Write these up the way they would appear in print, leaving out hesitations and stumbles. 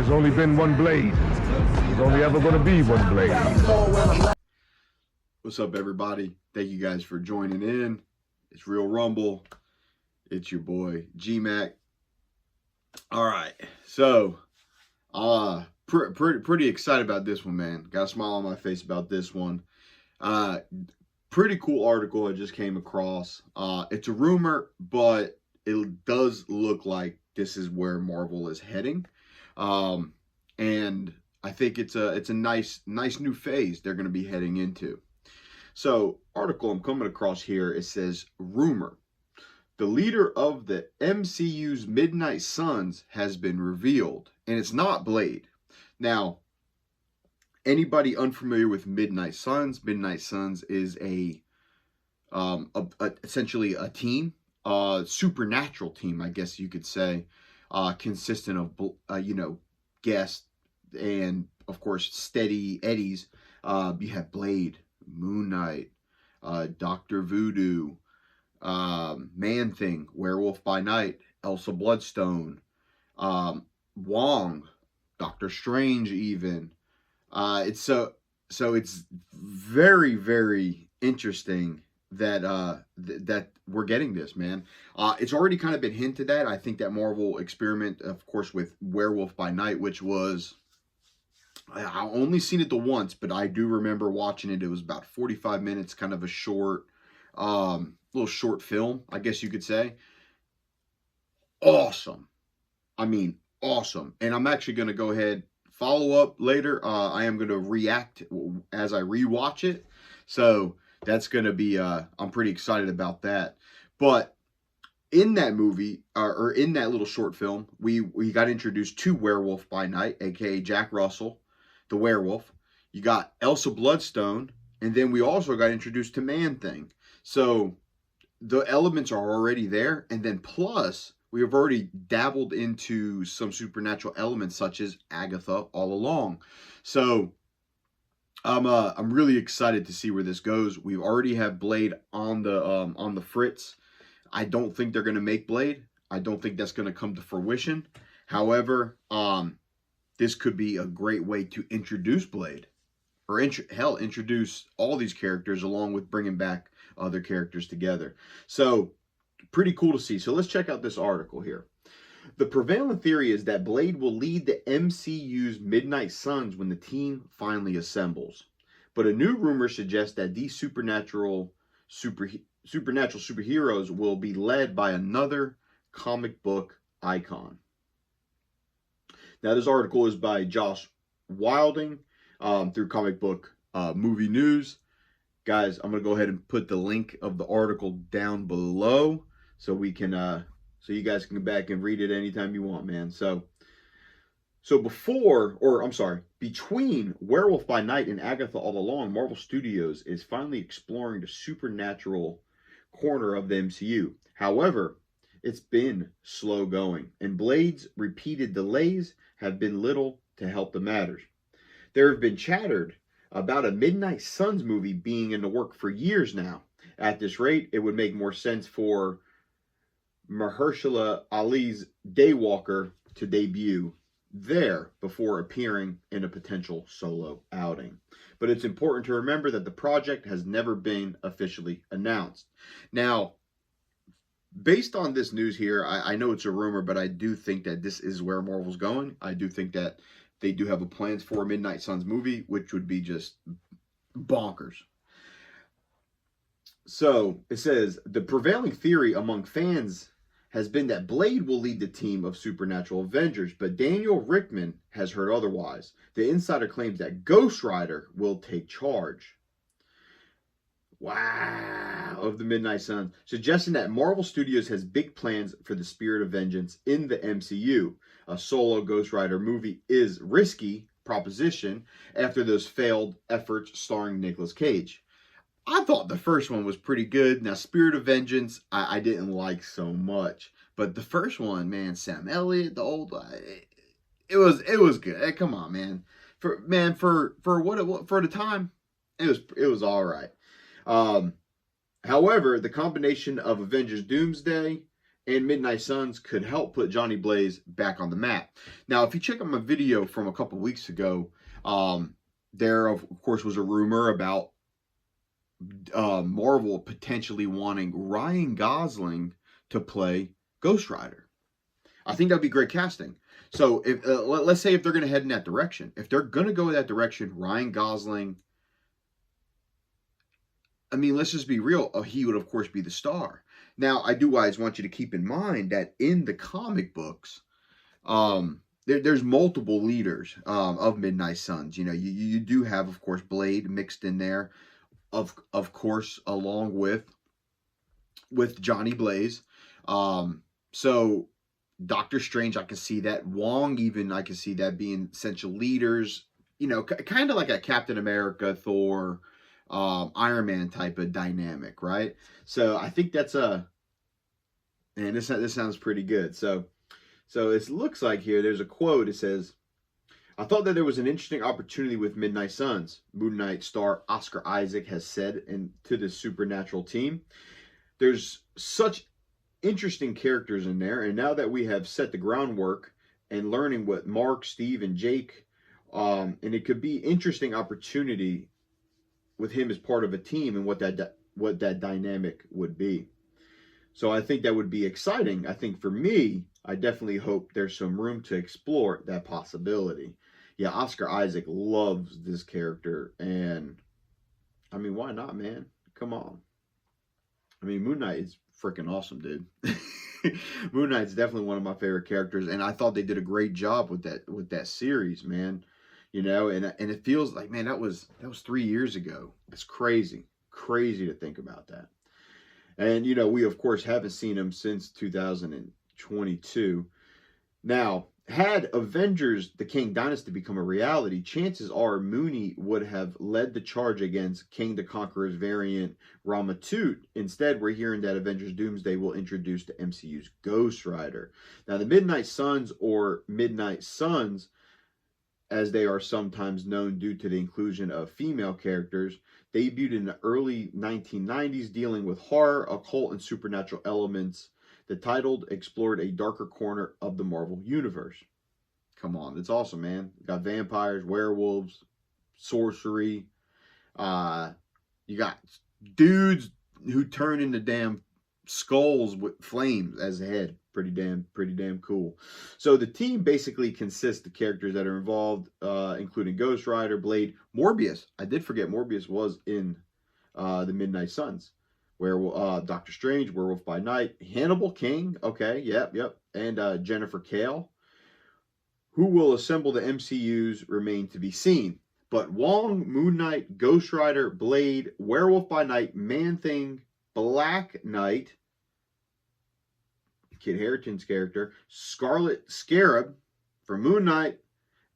There's only been one Blade. There's only ever going to be one Blade. What's up, everybody? Thank you guys for joining in. It's Real Rumble. It's your boy G-Mac. All right, so pretty excited about this one, man. Got a smile on my face about this one. Pretty cool article I just came across. It's a rumor, but it does look like this is where Marvel is heading. And I think it's a nice new phase they're going to be heading into. So, article I'm coming across here, it says, rumor. The leader of the MCU's Midnight Suns has been revealed, and it's not Blade. Now, anybody unfamiliar with Midnight Suns? Midnight Suns is essentially a team, supernatural team, I guess you could say, consistent of guests and of course steady eddies. You have Blade, Moonknight, Doctor Voodoo, Man-Thing, Werewolfbynight, elsabloodstone, Wong, Doctorstrange even. It's very, very interesting that that we're getting this, man. It's already kind of been hinted at. I think that Marvel experiment, of course, with Werewolfbynight, which was, I only seen it the once, but I do remember watching it. It was about 45 minutes, kind of a short, little short film, I guess you could say. Awesome. I mean, awesome. And I'm actually going to go ahead, follow up later. I am going to react as I rewatch it. So that's going to be, I'm pretty excited about that. But in that movie, or in that little short film, we got introduced to Werewolfbynight, aka Jack Russell, the werewolf. You got elsabloodstone, and then we also got introduced to Man-Thing. So the elements are already there, and then plus we have already dabbled into some supernatural elements such as Agatha all along. So I'm really excited to see where this goes. We already have Blade on the fritz. I don't think they're going to make Blade. I don't think that's going to come to fruition. However, this could be a great way to introduce Blade, or introduce all these characters along with bringing back other characters together. So pretty cool to see. So let's check out this article here. The prevailing theory is that Blade will lead the MCU's Midnight Suns when the team finally assembles. But a new rumor suggests that these supernatural superheroes will be led by another comic book icon. Now, this article is by Josh Wilding through Comic Book Movie News. Guys, I'm going to go ahead and put the link of the article down below so we can so you guys can go back and read it anytime you want, man. So between Werewolfbynight and Agatha all along, Marvel Studios is finally exploring the supernatural corner of the MCU. However, it's been slow going, and Blade's repeated delays have been little to help the matters. There have been chatter about a Midnight Suns movie being in the work for years now. At this rate, it would make more sense for Mahershala Ali's Daywalker to debut there before appearing in a potential solo outing. But it's important to remember that the project has never been officially announced. Now, based on this news here, I know it's a rumor, but I do think that this is where Marvel's going. I do think that they do have plans for a Midnight Suns movie, which would be just bonkers. So it says, the prevailing theory among fans has been that Blade will lead the team of supernatural Avengers, but Daniel Rickman has heard otherwise. The insider claims that ghostrider will take charge. Wow, of the Midnight Suns, suggesting that Marvel Studios has big plans for the Spirit of Vengeance in the MCU. A solo ghostrider movie is risky proposition after those failed efforts starring Nicolas Cage. I thought the first one was pretty good. Now, Spirit of Vengeance, I didn't like so much. But the first one, man, Sam Elliott, the old, it was good. Hey, come on, man. For what it was, for the time, it was all right. However, the combination of Avengers Doomsday and Midnight Suns could help put Johnny Blaze back on the map. Now, if you check out my video from a couple weeks ago, there, of course, was a rumor about Marvel potentially wanting Ryan Gosling to play Ghost Rider. I think that'd be great casting. So, if let's say if they're going to head in that direction, if they're going to go in that direction, Ryan Gosling, I mean, let's just be real. He would, of course, be the star. Now, I do always want you to keep in mind that in the comic books, there's multiple leaders of Midnight Suns. You know, you do have, of course, Blade mixed in there, of course, along with Johnny Blaze. So Doctor Strange, I can see that. Wong, even, I can see that being essential leaders. You know, kind of like a Captain America, Thor, Iron Man type of dynamic, right? So I think that's and this sounds pretty good. So it looks like here there's a quote. It says, "I thought that there was an interesting opportunity with Midnight Suns," Moon Knight star Oscar Isaac has said to the Supernatural team. "There's such interesting characters in there, and now that we have set the groundwork and learning what Mark, Steve, and Jake, and it could be interesting opportunity with him as part of a team and what that dynamic would be." So I think that would be exciting. I think for me, I definitely hope there's some room to explore that possibility. Yeah, Oscar Isaac loves this character, and I mean, why not, man? Come on. I mean, Moon Knight is freaking awesome, dude. Moon Knight's definitely one of my favorite characters, and I thought they did a great job with that series, man. You know, and it feels like, man, that was 3 years ago. It's crazy to think about that. And you know, we of course haven't seen him since 2022. Now, had Avengers: The Kang Dynasty become a reality, chances are Mooney would have led the charge against King the Conqueror's variant Ramatut. Instead, we're hearing that Avengers Doomsday will introduce the MCU's Ghost Rider. Now, the Midnight Suns, or Midnight Suns, as they are sometimes known due to the inclusion of female characters, debuted in the early 1990s, dealing with horror, occult, and supernatural elements. The title explored a darker corner of the Marvel Universe. Come on, it's awesome, man. You got vampires, werewolves, sorcery. You got dudes who turn into damn skulls with flames as a head. Pretty damn cool. So the team basically consists of characters that are involved, including Ghost Rider, Blade, Morbius. I did forget Morbius was in the Midnight Suns. Doctor Strange, Werewolf by Night, Hannibal King, okay, yep, and Jennifer Kale. Who will assemble the MCU's remain to be seen. But Wong, Moon Knight, Ghost Rider, Blade, Werewolf by Night, Man-Thing, Black Knight, Kit Harington's character, Scarlet Scarab from Moon Knight,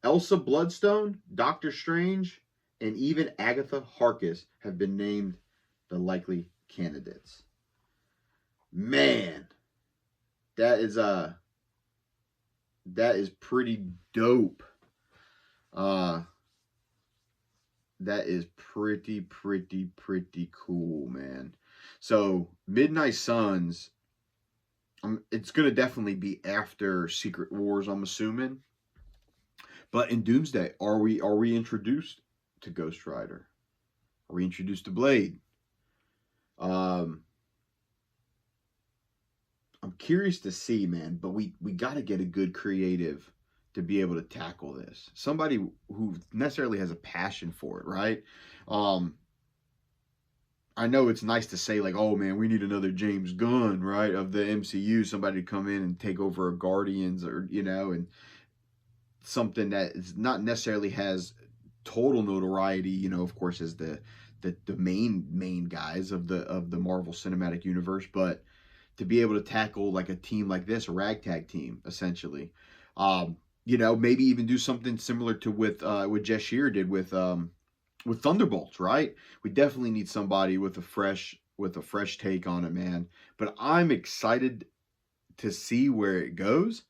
elsabloodstone, Doctor Strange, and even Agatha Harkness have been named the likely candidates. Man, that is pretty dope. That is pretty cool, man. So Midnight Suns, it's gonna definitely be after Secret Wars, I'm assuming. But in Doomsday, are we introduced to Ghost Rider? Are we introduced to Blade? I'm curious to see, man, but we got to get a good creative to be able to tackle this. Somebody who necessarily has a passion for it, right? I know it's nice to say, like, oh man, we need another James Gunn, right, of the MCU, somebody to come in and take over a Guardians, or, you know, and something that is not necessarily has total notoriety, you know, of course, as the main guys of the Marvel Cinematic Universe, but to be able to tackle like a team like this, a ragtag team, essentially, you know, maybe even do something similar to what Jess Shear did with Thunderbolts, right? We definitely need somebody with a fresh take on it, man. But I'm excited to see where it goes.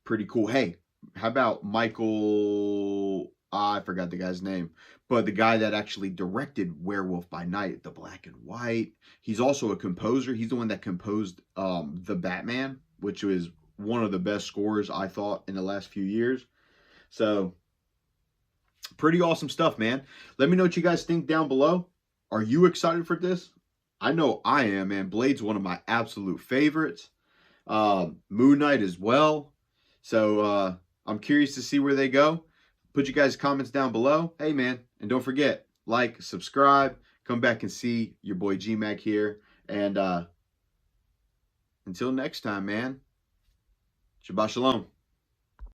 Pretty cool. Hey, how about Michael I forgot the guy's name, but the guy that actually directed Werewolf by Night, the black and white. He's also a composer. He's the one that composed the Batman, which was one of the best scores I thought in the last few years. So pretty awesome stuff, man. Let me know what you guys think down below. Are you excited for this? I know I am, man. Blade's one of my absolute favorites. Moon Knight as well. So I'm curious to see where they go. Put you guys' comments down below. Hey, man. And don't forget, like, subscribe. Come back and see your boy G-Mac here. And until next time, man. Shabbat Shalom.